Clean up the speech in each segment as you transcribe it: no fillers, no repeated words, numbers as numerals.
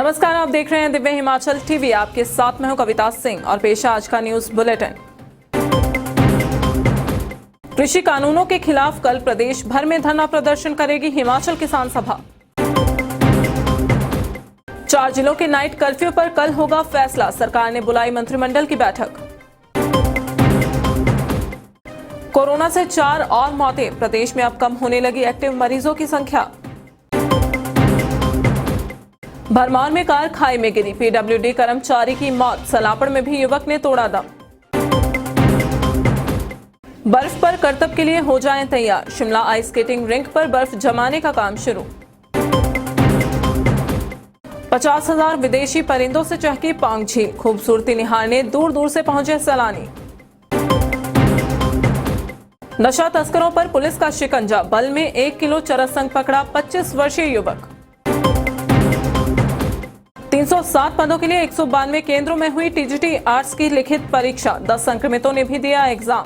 नमस्कार, आप देख रहे हैं दिव्य हिमाचल टीवी। आपके साथ मैं हूं कविता सिंह और पेश है आज का न्यूज बुलेटिन। कृषि कानूनों के खिलाफ कल प्रदेश भर में धरना प्रदर्शन करेगी हिमाचल किसान सभा। 4 जिलों के नाइट कर्फ्यू पर कल होगा फैसला, सरकार ने बुलाई मंत्रिमंडल की बैठक। कोरोना से 4 और मौतें, प्रदेश में अब कम होने लगी एक्टिव मरीजों की संख्या। भरमौर में कार खाई में गिरी, पीडब्ल्यूडी कर्मचारी की मौत, सलापड़ में भी युवक ने तोड़ा दम। बर्फ पर करतब के लिए हो जाएं तैयार, शिमला आइस स्केटिंग रिंक पर बर्फ जमाने का काम शुरू। 50,000 विदेशी परिंदों से चहकी पांग झील, खूबसूरती निहारने दूर दूर से पहुंचे सैलानी। नशा तस्करों पर पुलिस का शिकंजा, बल में 1 किलो चरस संग पकड़ा 25 वर्षीय युवक। 307 पदों के लिए 192 केंद्रों में हुई टीजीटी आर्ट्स की लिखित परीक्षा, 10 संक्रमितों ने भी दिया एग्जाम।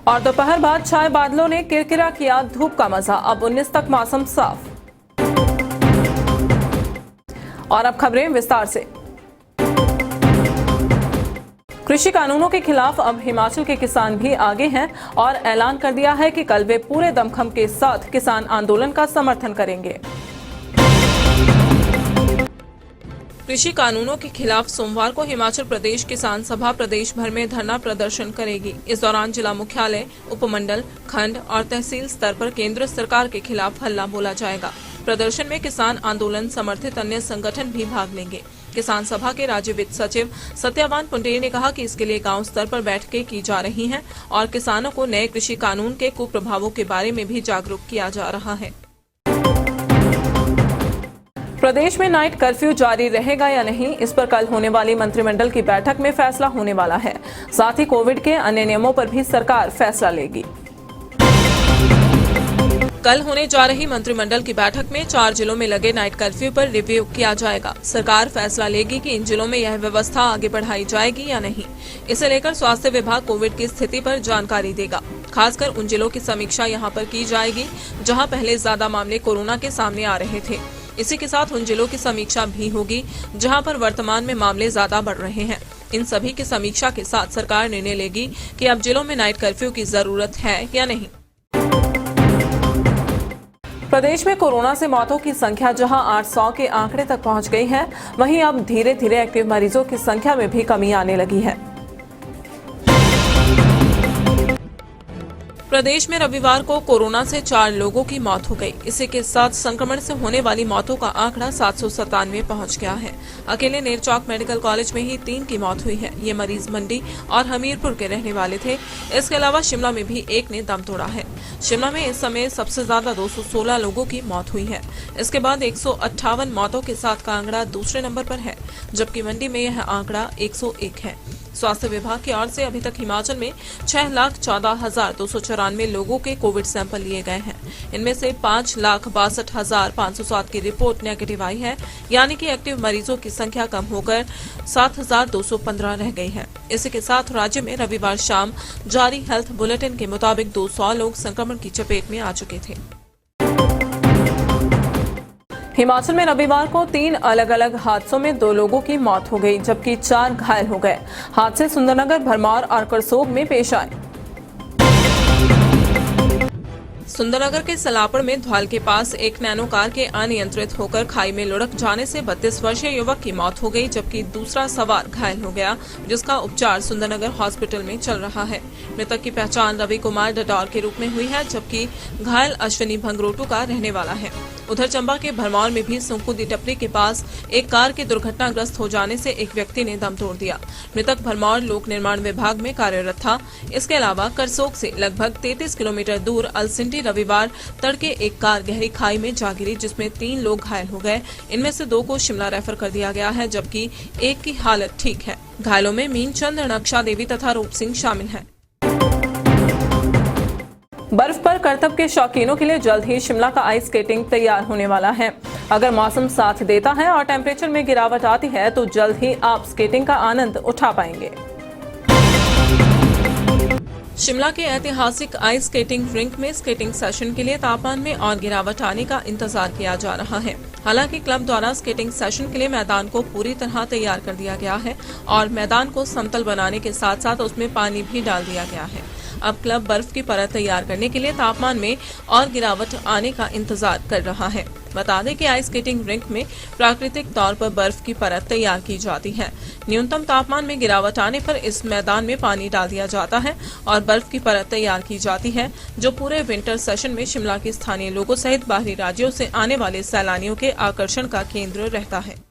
और दोपहर बाद छाए बादलों ने किरकिरा किया धूप का मजा, अब 19 तक मौसम साफ। और अब खबरें विस्तार से। कृषि कानूनों के खिलाफ अब हिमाचल के किसान भी आगे हैं और ऐलान कर दिया है कि कल वे पूरे दमखम के साथ किसान आंदोलन का समर्थन करेंगे। कृषि कानूनों के खिलाफ सोमवार को हिमाचल प्रदेश किसान सभा प्रदेश भर में धरना प्रदर्शन करेगी। इस दौरान जिला मुख्यालय, उपमंडल, खंड और तहसील स्तर पर केंद्र सरकार के खिलाफ हल्ला बोला जाएगा। प्रदर्शन में किसान आंदोलन समर्थित अन्य संगठन भी भाग लेंगे। किसान सभा के राज्य वित्त सचिव सत्यवान पुंडेर ने कहा कि इसके लिए गांव स्तर पर बैठकें की जा रही हैं और किसानों को नए कृषि कानून के कुप्रभावों के बारे में भी जागरूक किया जा रहा है। प्रदेश में नाइट कर्फ्यू जारी रहेगा या नहीं, इस पर कल होने वाली मंत्रिमंडल की बैठक में फैसला होने वाला है। साथ ही कोविड के अन्य नियमों पर भी सरकार फैसला लेगी। कल होने जा रही मंत्रिमंडल की बैठक में 4 जिलों में लगे नाइट कर्फ्यू पर रिव्यू किया जाएगा। सरकार फैसला लेगी कि इन जिलों में यह व्यवस्था आगे बढ़ाई जाएगी या नहीं। इसे लेकर स्वास्थ्य विभाग कोविड की स्थिति पर जानकारी देगा। खासकर उन जिलों की समीक्षा यहां पर की जाएगी जहां पहले ज्यादा मामले कोरोना के सामने आ रहे थे। इसी के साथ उन जिलों की समीक्षा भी होगी जहां पर वर्तमान में मामले ज्यादा बढ़ रहे हैं। इन सभी की समीक्षा के साथ सरकार निर्णय लेगी कि अब जिलों में नाइट कर्फ्यू की जरूरत है या नहीं। प्रदेश में कोरोना से मौतों की संख्या जहां 800 के आंकड़े तक पहुंच गई है, वहीं अब धीरे धीरे एक्टिव मरीजों की संख्या में भी कमी आने लगी है। प्रदेश में रविवार को कोरोना से 4 लोगों की मौत हो गई। इसी के साथ संक्रमण से होने वाली मौतों का आंकड़ा 797 पहुंच गया है। अकेले नेरचौक मेडिकल कॉलेज में ही 3 की मौत हुई है। ये मरीज मंडी और हमीरपुर के रहने वाले थे। इसके अलावा शिमला में भी एक ने दम तोड़ा है। शिमला में इस समय सबसे ज्यादा 216 लोगों की मौत हुई है। इसके बाद 158 मौतों के साथ का आंकड़ा दूसरे नंबर पर है, जबकि मंडी में यह आंकड़ा 101 है। स्वास्थ्य विभाग की ओर से अभी तक हिमाचल में 6,14,294 लोगों के कोविड सैंपल लिए गए हैं। इनमें से 5,62,507 की रिपोर्ट नेगेटिव आई है, यानी कि एक्टिव मरीजों की संख्या कम होकर 7,215 रह गई है। इसी के साथ राज्य में रविवार शाम जारी हेल्थ बुलेटिन के मुताबिक 200 लोग संक्रमण की चपेट में आ चुके थे। हिमाचल में रविवार को 3 अलग अलग हादसों में 2 लोगों की मौत हो गई, जबकि 4 घायल हो गए। हादसे सुंदरनगर, भरमौर और करसोग में पेश आए। सुंदरनगर के सलापड़ में ध्वाल के पास एक नैनो कार के अनियंत्रित होकर खाई में लुढ़क जाने से 32 वर्षीय युवक की मौत हो गई, जबकि दूसरा सवार घायल हो गया, जिसका उपचार सुंदरनगर हॉस्पिटल में चल रहा है। मृतक की पहचान रवि कुमार डडौर के रूप में हुई है, जबकि घायल अश्विनी भंगरोटू का रहने वाला है। उधर चंबा के भरमौर में भी सुंकुदी टपरी के पास एक कार के दुर्घटनाग्रस्त हो जाने से एक व्यक्ति ने दम तोड़ दिया। मृतक भरमौर लोक निर्माण विभाग में कार्यरत था। इसके अलावा करसोग से लगभग 33 किलोमीटर दूर अलसिंटी रविवार तड़के एक कार गहरी खाई में जा गिरी, जिसमें 3 लोग घायल हो गए। इनमें से 2 को शिमला रेफर कर दिया गया है, जबकि एक की हालत ठीक है। घायलों में मीनचंद, नक्शा देवी तथा रूप सिंह शामिल हैं। बर्फ पर करतब के शौकीनों के लिए जल्द ही शिमला का आइस स्केटिंग तैयार होने वाला है। अगर मौसम साथ देता है और टेम्परेचर में गिरावट आती है तो जल्द ही आप स्केटिंग का आनंद उठा पाएंगे। शिमला के ऐतिहासिक आइस स्केटिंग रिंक में स्केटिंग सेशन के लिए तापमान में और गिरावट आने का इंतजार किया जा रहा है। हालांकि क्लब द्वारा स्केटिंग सेशन के लिए मैदान को पूरी तरह तैयार कर दिया गया है और मैदान को समतल बनाने के साथ साथ उसमें पानी भी डाल दिया गया है। अब क्लब बर्फ की परत तैयार करने के लिए तापमान में और गिरावट आने का इंतजार कर रहा है। बता दें कि आइस स्केटिंग रिंक में प्राकृतिक तौर पर बर्फ की परत तैयार की जाती है। न्यूनतम तापमान में गिरावट आने पर इस मैदान में पानी डाल दिया जाता है और बर्फ की परत तैयार की जाती है, जो पूरे विंटर सेशन में शिमला के स्थानीय लोगों सहित बाहरी राज्यों से आने वाले सैलानियों के आकर्षण का केंद्र रहता है।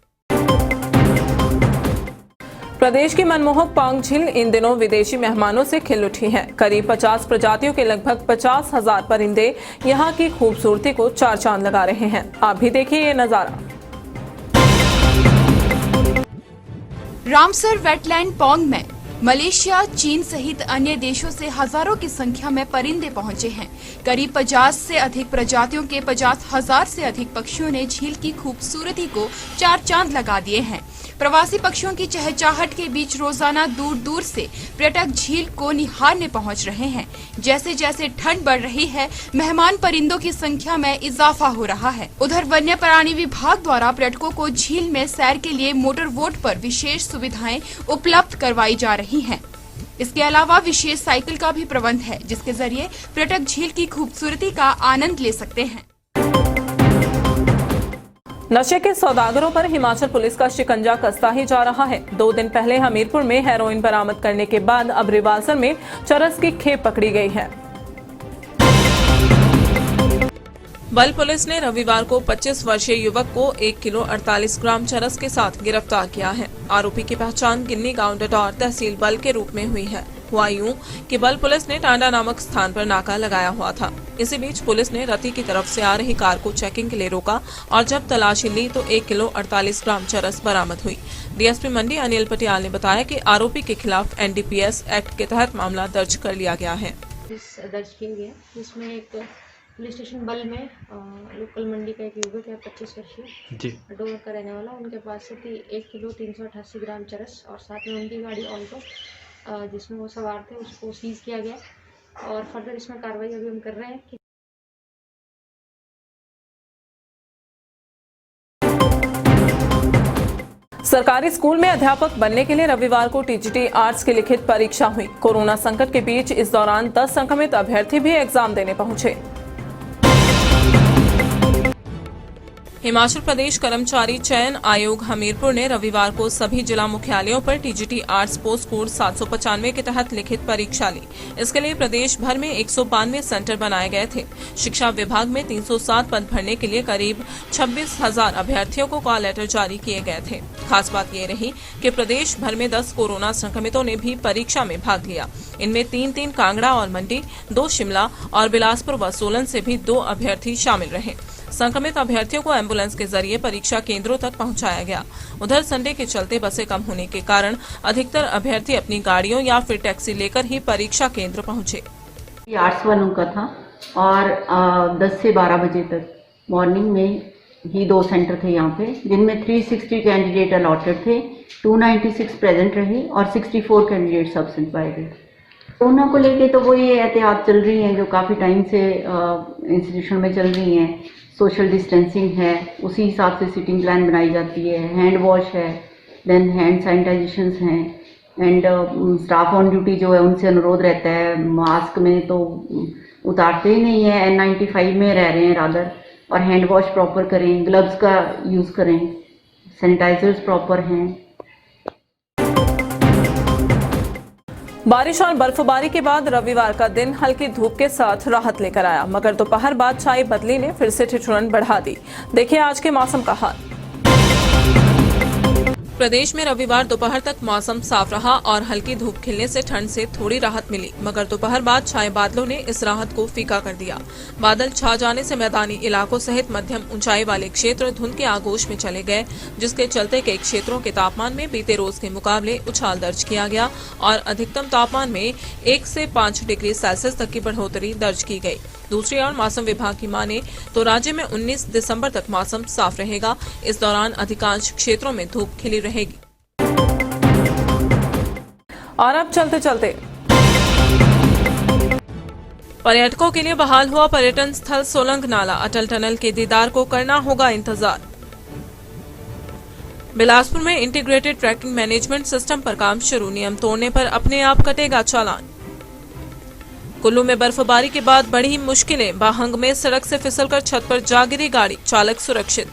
प्रदेश की मनमोहक पौंग झील इन दिनों विदेशी मेहमानों से खिल उठी है। करीब 50 प्रजातियों के लगभग 50,000 परिंदे यहां की खूबसूरती को चार चांद लगा रहे हैं। आप भी देखिए ये नजारा। रामसर वेटलैंड पौंग में मलेशिया, चीन सहित अन्य देशों से हजारों की संख्या में परिंदे पहुंचे हैं। करीब 50 से अधिक प्रजातियों के 50,000 से अधिक पक्षियों ने झील की खूबसूरती को चार चांद लगा दिए हैं। प्रवासी पक्षियों की चहचहाहट के बीच रोजाना दूर दूर से पर्यटक झील को निहारने पहुंच रहे हैं। जैसे जैसे ठंड बढ़ रही है, मेहमान परिंदों की संख्या में इजाफा हो रहा है। उधर वन्य प्राणी विभाग द्वारा पर्यटकों को झील में सैर के लिए मोटर बोट पर विशेष सुविधाएं उपलब्ध करवाई जा रही हैं। इसके अलावा विशेष साइकिल का भी प्रबंध है, जिसके जरिए पर्यटक झील की खूबसूरती का आनंद ले सकते हैं। नशे के सौदागरों पर हिमाचल पुलिस का शिकंजा कसता ही जा रहा है। 2 दिन पहले हमीरपुर में हेरोइन बरामद करने के बाद अब रिवाल्सर में चरस की खेप पकड़ी गई है। बल पुलिस ने रविवार को 25 वर्षीय युवक को 1 किलो 48 ग्राम चरस के साथ गिरफ्तार किया है। आरोपी की पहचान गिन्नी गांव डडौर तहसील बल के रूप में हुई है। हुआ यूं कि बल पुलिस ने टांडा नामक स्थान पर नाका लगाया हुआ था। इसी बीच पुलिस ने रति की तरफ से आ रही कार को चेकिंग के लिए रोका और जब तलाशी ली तो 1 किलो 48 ग्राम चरस बरामद हुई। डीएसपी मंडी अनिल पटियाल ने बताया कि आरोपी के खिलाफ एनडीपीएस एक्ट के तहत मामला दर्ज कर लिया गया है। दर्ज किया गया, जिसमें एक पुलिस स्टेशन बल में लोकल मंडी का एक युवक है 25 वर्षीय डोर का रहने वाला। उनके पास से 1 किलो 388 ग्राम चरस और साथ में उनकी गाड़ी ऑल्टो जिसमें वो सवार थे उसको सीज किया गया और फर्दर इसमें कार्रवाई अभी हम कर रहे हैं। सरकारी स्कूल में अध्यापक बनने के लिए रविवार को टीजीटी आर्ट्स की लिखित परीक्षा हुई। कोरोना संकट के बीच इस दौरान 10 संक्रमित अभ्यर्थी भी एग्जाम देने पहुंचे। हिमाचल प्रदेश कर्मचारी चयन आयोग हमीरपुर ने रविवार को सभी जिला मुख्यालयों पर टीजीटी आर्ट्स पोस्ट कोड 795 के तहत लिखित परीक्षा ली। इसके लिए प्रदेश भर में 192 सेंटर बनाए गए थे। शिक्षा विभाग में 307 पद भरने के लिए करीब 26,000 अभ्यर्थियों को कॉल लेटर जारी किए गए थे। खास बात ये रही कि प्रदेश भर में 10 कोरोना संक्रमितों ने भी परीक्षा में भाग लिया। इनमें 3 कांगड़ा और मंडी, 2 शिमला और बिलासपुर व सोलन से भी 2 अभ्यर्थी शामिल रहे। संक्रमित अभ्यर्थियों को एम्बुलेंस के जरिए परीक्षा केंद्रों तक पहुंचाया गया। उधर संडे के चलते बसें कम होने के कारण अधिकतर अभ्यर्थी अपनी गाड़ियों या फिर टैक्सी लेकर ही परीक्षा केंद्र पहुंचे। आर्ट्स वालों का था और 10 से 12 बजे तक मॉर्निंग में ही 2 सेंटर थे यहाँ पे, जिनमें 360 कैंडिडेट अलॉटेड थे, 296 प्रेजेंट रहे और 64 कैंडिडेट्स एब्सेंट पाए गए। कोरोना को लेके तो वो ये एहतियात चल रही हैं जो काफ़ी टाइम से इंस्टीट्यूशन में चल रही हैं। सोशल डिस्टेंसिंग है, उसी हिसाब से सिटिंग प्लान बनाई जाती है, हैंड वॉश है, देन हैंड सैनिटाइजेशंस हैं एंड स्टाफ ऑन ड्यूटी जो है उनसे अनुरोध रहता है मास्क में तो उतारते ही नहीं है, N95 में रह रहे हैं रादर, और हैंड वॉश प्रॉपर करें, ग्लव्स का यूज़ करें, सैनिटाइजर्स प्रॉपर हैं। बारिश और बर्फबारी के बाद रविवार का दिन हल्की धूप के साथ राहत लेकर आया, मगर दोपहर बाद छाई बदली ने फिर से ठिठुरन बढ़ा दी। देखिए आज के मौसम का हाल। प्रदेश में रविवार दोपहर तक मौसम साफ रहा और हल्की धूप खिलने से ठंड से थोड़ी राहत मिली, मगर दोपहर बाद छाए बादलों ने इस राहत को फीका कर दिया। बादल छा जाने से मैदानी इलाकों सहित मध्यम ऊंचाई वाले क्षेत्र धुंध के आगोश में चले गए, जिसके चलते कई क्षेत्रों के तापमान में बीते रोज के मुकाबले उछाल दर्ज किया गया और अधिकतम तापमान में 1 से 5 डिग्री सेल्सियस तक की बढ़ोतरी दर्ज की गई। दूसरी ओर मौसम विभाग की माने तो राज्य में 19 दिसंबर तक मौसम साफ रहेगा। इस दौरान अधिकांश क्षेत्रों में धूप खिली रहेगी। और अब चलते चलते पर्यटकों के लिए बहाल हुआ पर्यटन स्थल सोलंग नाला। अटल टनल के दीदार को करना होगा इंतजार। बिलासपुर में इंटीग्रेटेड ट्रैकिंग मैनेजमेंट सिस्टम पर काम शुरू, नियम तोड़ने पर अपने आप कटेगा चालान। कुल्लू में बर्फबारी के बाद बढ़ी मुश्किलें, बाहंग में सड़क से फिसलकर छत पर जा गिरी गाड़ी, चालक सुरक्षित।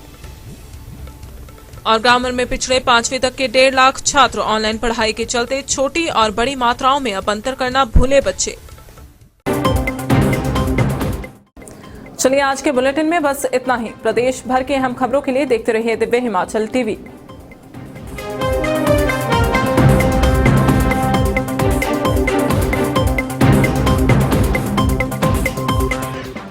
और ग्रामीण में पिछड़े 5वीं तक के 1.5 लाख छात्र ऑनलाइन पढ़ाई के चलते छोटी और बड़ी मात्राओं में अब अंतर करना भूले बच्चे। चलिए आज के बुलेटिन में बस इतना ही। प्रदेश भर के अहम खबरों के लिए देखते रहिए दिव्य हिमाचल टीवी।